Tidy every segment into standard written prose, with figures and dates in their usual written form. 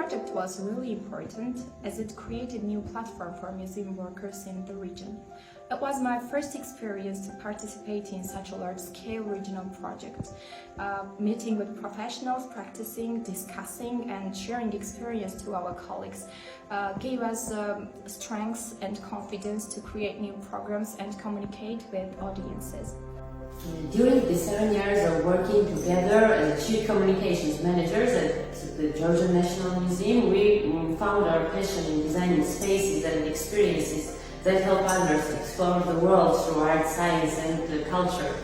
project was really important as it created a new platform for museum workers in the region. It was my first experience to participate in such a large-scale regional project. Meeting with professionals, practicing, discussing and sharing experience to our colleagues gave us strength and confidence to create new programs and communicate with audiences. During the 7 years of working together as chief communications managers at the Georgian National Museum, we found our passion in designing spaces and experiences that help others explore the world through art, science and culture.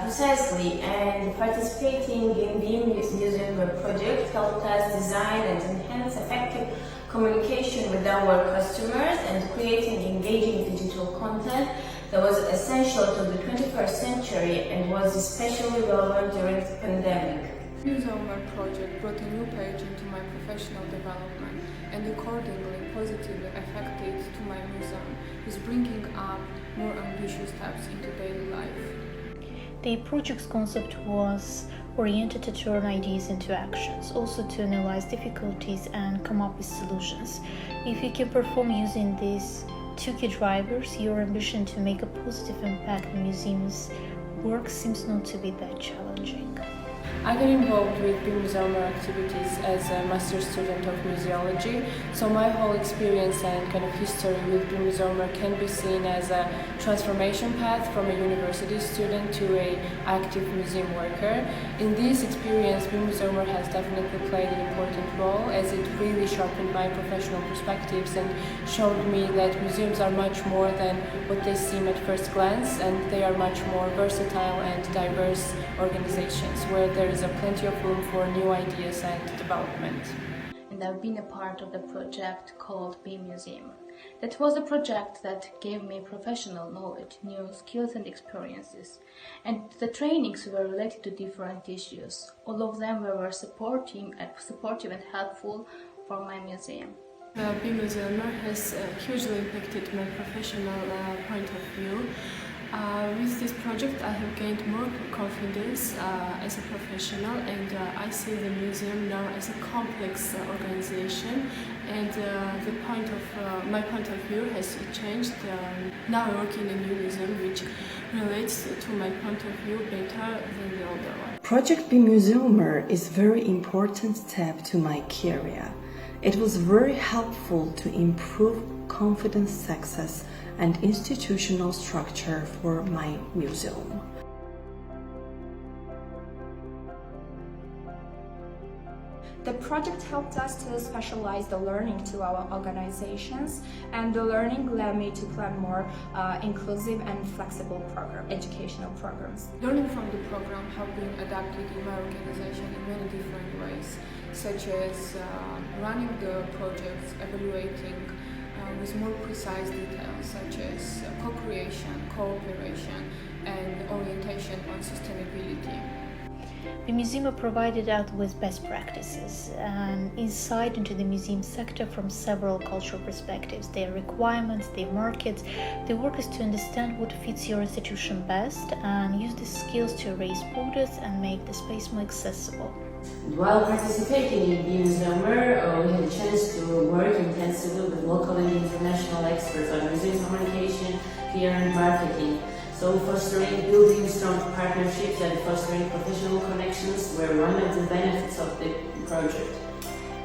Precisely, and participating in the BEMUSEUMER project helped us design and enhance effective communication with our customers and creating engaging digital content that was essential to the 21st century and was especially relevant during the pandemic. The MUSEUMER project brought a new page into my professional development and accordingly positively affected to my museum, with bringing up more ambitious steps into daily life. The project's concept was oriented to turn ideas into actions, also to analyze difficulties and come up with solutions. If you can perform using these two key drivers, your ambition to make a positive impact in museums' work seems not to be that challenging. I got involved with BEMUSEUMER activities as a master's student of museology, so my whole experience and kind of history with BEMUSEUMER can be seen as a transformation path from a university student to an active museum worker. In this experience, BEMUSEUMER has definitely played an important role as it really sharpened my professional perspectives and showed me that museums are much more than what they seem at first glance, and they are much more versatile and diverse organizations where there is plenty of room for new ideas and development. And I've been a part of the project called BEMUSEUMER. That was a project that gave me professional knowledge, new skills and experiences. And the trainings were related to different issues. All of them were supportive and helpful for my museum. BEMUSEUMER has hugely impacted my professional point of view. With this project I have gained more confidence as a professional, and I see the museum now as a complex organization, and my point of view has changed. Now I work in a new museum which relates to my point of view better than the older one. Project BEMUSEUMER is a very important step to my career. It was very helpful to improve confidence, success and institutional structure for my museum. The project helped us to specialize the learning to our organizations, and the learning led me to plan more inclusive and flexible educational programs. Learning from the program have been adapted in my organization in many different ways, such as running the projects, evaluating with more precise details, such as co-creation, cooperation, and orientation on sustainability. BEMUSEUMER provided us with best practices and insight into the museum sector from several cultural perspectives, their requirements, their markets. The work is to understand what fits your institution best and use these skills to erase borders and make the space more accessible. While participating in BEMUSEUMER, we had a chance to work intensively with local and international experts on museum communication, PR and marketing. So building strong partnerships and fostering professional connections were one of the benefits of the project.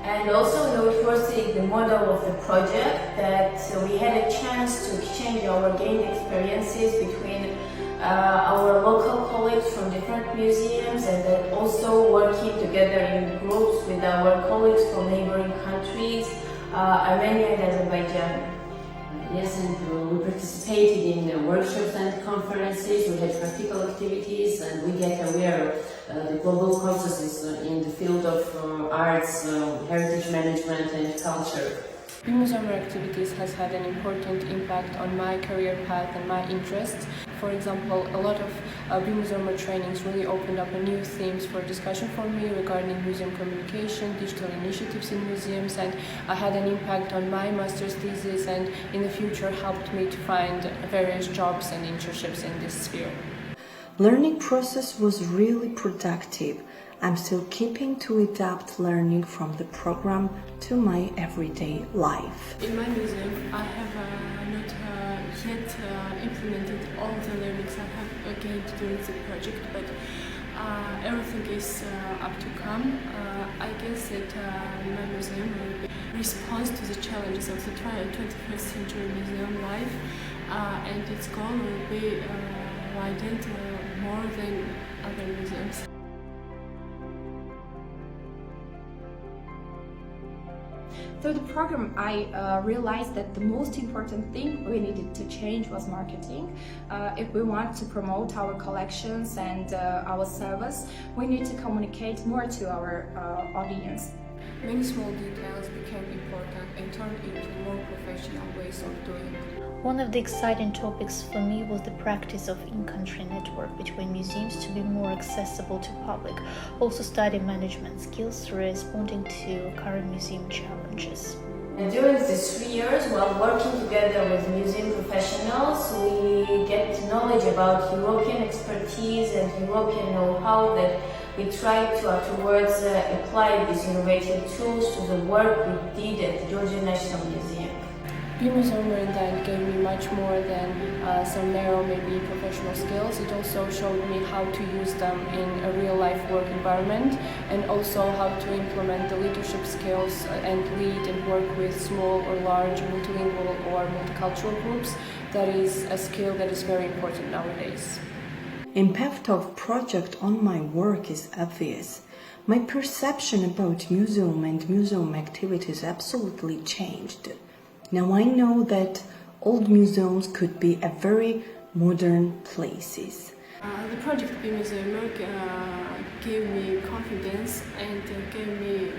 And also noteworthy the model of the project, that we had a chance to exchange our gained experiences between our local colleagues from different museums, and then also working together in groups with our colleagues from neighboring countries, Armenia and Azerbaijan. Yes, and we participated in workshops and conferences, we had practical activities, and we get aware of the global processes in the field of arts, heritage management and culture. BEMUSEUMER activities has had an important impact on my career path and my interests. For example, a lot of BEMUSEUMER trainings really opened up new themes for discussion for me regarding museum communication, digital initiatives in museums, and had an impact on my master's thesis, and in the future helped me to find various jobs and internships in this sphere. Learning process was really productive I'm still keeping to adapt learning from the program to my everyday life. In my museum, I have not yet implemented all the learnings I have gained during the project, but everything is up to come. I guess that my museum will respond to the challenges of the 21st century museum life, and its goal will be widened more than other museums. Through the program, I realized that the most important thing we needed to change was marketing. If we want to promote our collections and our service, we need to communicate more to our audience. Many small details became important and turned into more professional ways of doing it. One of the exciting topics for me was the practice of in-country network between museums to be more accessible to public. Also study management skills responding to current museum challenges. And during these 3 years, while working together with museum professionals, we get knowledge about European expertise and European know-how that we try to afterwards apply these innovative tools to the work we did at the Georgian National Museum. BEMUSEUMER in that gave me much more than some narrow, maybe professional skills. It also showed me how to use them in a real-life work environment, and also how to implement the leadership skills and lead and work with small or large multilingual or multicultural groups. That is a skill that is very important nowadays. Impact of project on my work is obvious. My perception about museum and museum activities absolutely changed. Now I know that old museums could be a very modern places. The project BEMUSEUMER gave me confidence and gave me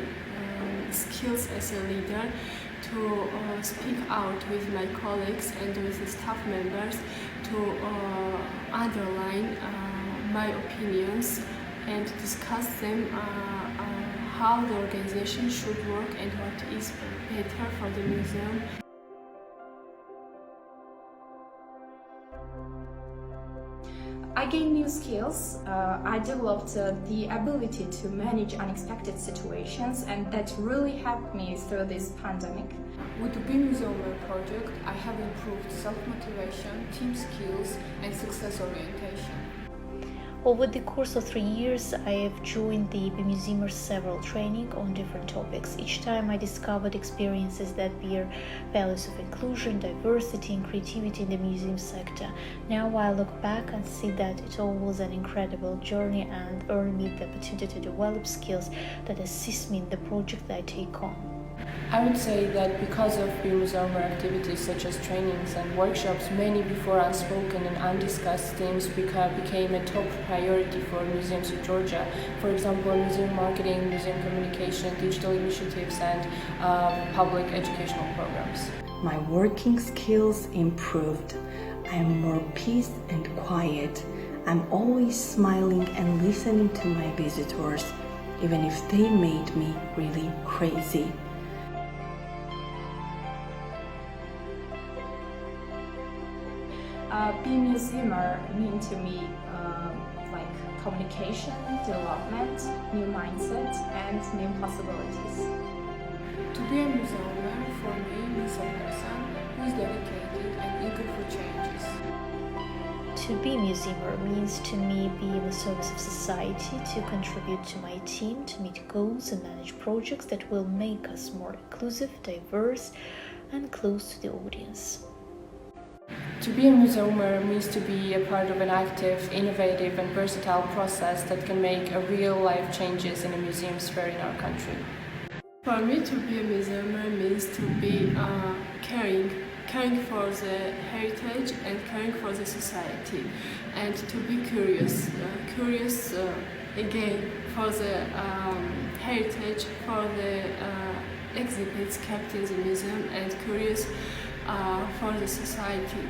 skills as a leader to speak out with my colleagues and with the staff members to underline my opinions and discuss them how the organization should work and what is better for the museum. I gained new skills. I developed the ability to manage unexpected situations, and that really helped me through this pandemic. With the BEMUSEUMER project, I have improved self-motivation, team skills, and success orientation. Over the course of 3 years, I have joined the BEMUSEUMER several training on different topics. Each time I discovered experiences that bear values of inclusion, diversity, and creativity in the museum sector. Now I look back and see that it all was an incredible journey and earned me the opportunity to develop skills that assist me in the project that I take on. I would say that because of BEMUSEUMER activities such as trainings and workshops, many before unspoken and undiscussed themes became a top priority for museums in Georgia. For example, museum marketing, museum communication, digital initiatives, and public educational programs. My working skills improved. I am more peace and quiet. I'm always smiling and listening to my visitors, even if they made me really crazy. BEMUSEUMER mean to me like communication, development, new mindset, and new possibilities. To be a museumer for me means a person who is dedicated and eager for changes. To be museumer means to me be in the service of society, to contribute to my team, to meet goals and manage projects that will make us more inclusive, diverse, and close to the audience. To be a museumer means to be a part of an active, innovative, and versatile process that can make a real-life changes in a museum sphere in our country. For me, to be a museumer means to be caring for the heritage and caring for the society, and to be curious again for the heritage, for the exhibits kept in the museum, and curious for the society,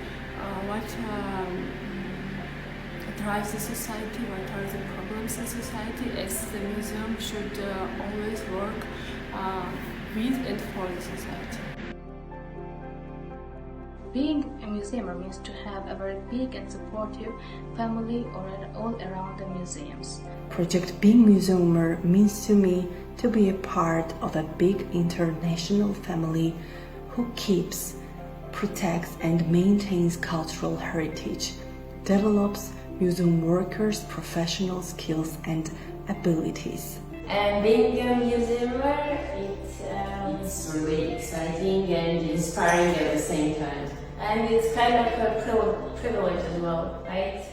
what drives the society, what are the problems in society, as the museum should always work with and for the society. being a museumer means to have a very big and supportive family all around the museums. Project BEMUSEUMER means to me to be a part of a big international family who keeps, protects and maintains cultural heritage, develops museum workers' professional skills and abilities. And being a museumer, it's really exciting and inspiring at the same time. And it's kind of a privilege as well, right?